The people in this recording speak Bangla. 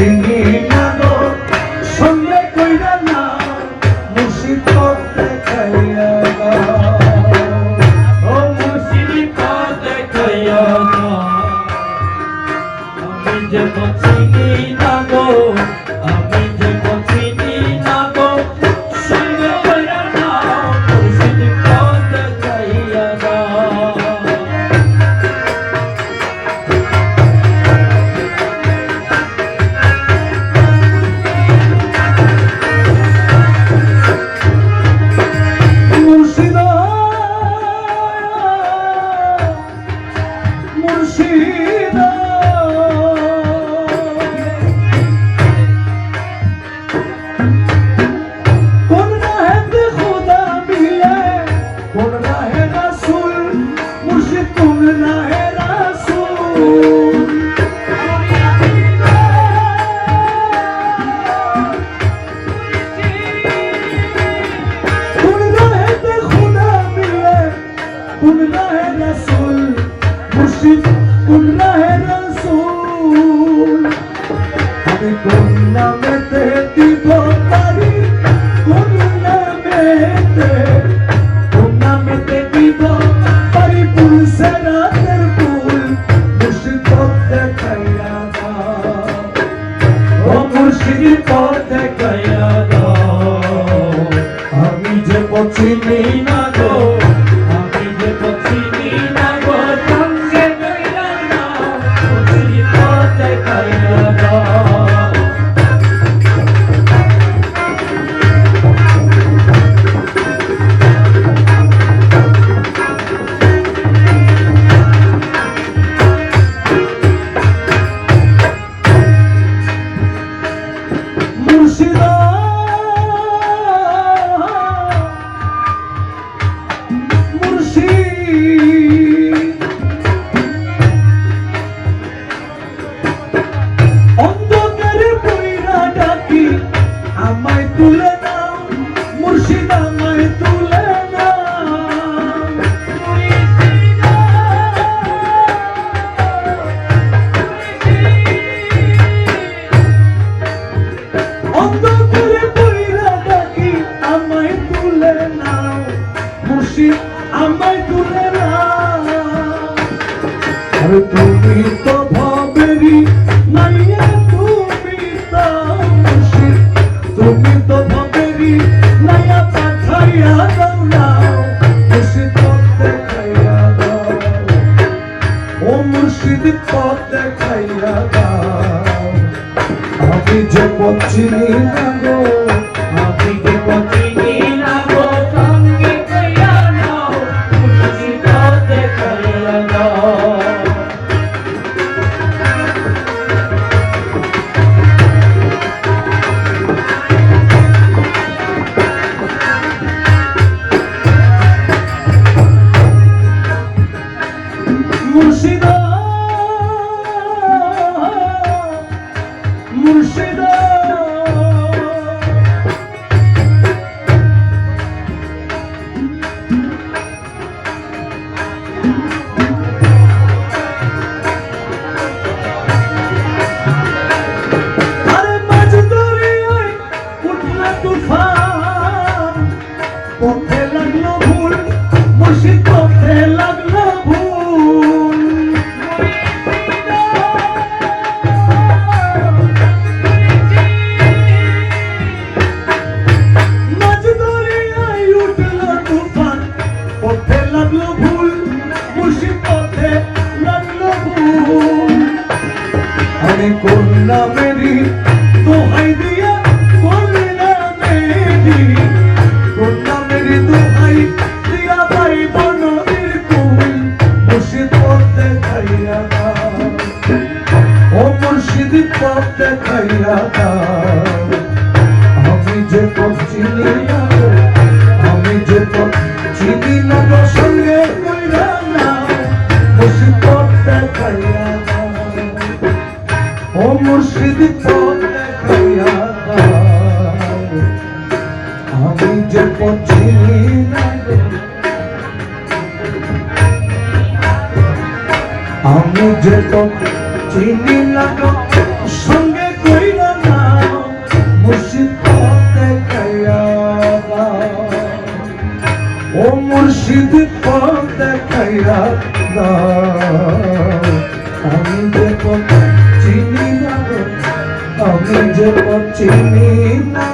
চিনি না গো সঙ্গে কইরা না মুর্শিদ পথ দেখাইয়া ও মুর্শিদ পথ দেখাইয়া আমি যে চিনি না গো আমি যে চিনি না গো সঙ্গে কইরা না মুর্শিদ পথ দেখাইয়া কোন নামেতে দিব পারি কোন নামেতে দিব পারি ফুল সেরাতের ফুল মুর্শিদ পথ দেখাইয়া দাও ও মুর্শিদ পথ দেখাইয়া দাও আমি যে চিনি না গো আমি যে চিনি না গো সঙ্গে কইরা না মুর্শিদ পথ দেখাইয়া দাও অন্ধকারে পইরা ডাকি আমায় তুলে নাও মুর্শিদ আমায় তুলে নাও অন্ধকারে পইরা ডাকি আমায় তুলে নাও মুর্শিদ আমায় তুলে নাও আরে তুমি তো ভাবেরি মাইয়া তুমি তো মুর্শিদ তুমি তো ভাবেরি মাইয়া পাঠাইয়া দাও না মুর্শিদ পথ দেখাইয়া দাও ও মুর্শিদ পথ দেখাইয়া দাও আমি যে পথ চিনি না গো আমি যে পথ চিনি না গো সঙ্গে কইরা নাও মুর্শিদ পথ দেখাইয়া দাও মুর্শিদা মুর্শিদা আরে মাঝ দরিয়ায় উঠলা তুফান পথে লাগলো ভুল মুর্শিদ পথে লাগলো ভুল মাঝ দরিয়ায় উঠলো তুফান পথে লাগলো ভুল মুর্শিদ পথে লাগলো ভুল আরে কোন নামেরি দোহাই দিয়া কোন নামেরি দোহাই দিয়া পাইব নদীর কুল মুর্শিদ পথ দেখাইয়া দাও ও মুর্শিদ পথ দেখাইয়া দাও আমি যে পথ চিনি না গো আমি যে পথ চিনি না গো সঙ্গে কইরা না মুর্শিদ পথ দেখাইয়া দাও ও মুর্শিদ পথ দেখাইয়া দাও আমি যে পথ চিনি না গো আমি যে পথ চিনি না গো সঙ্গে কইরা দেখাইয়া দাও আমি যে পথ চিনি না গো আমি যে পথ চিনি না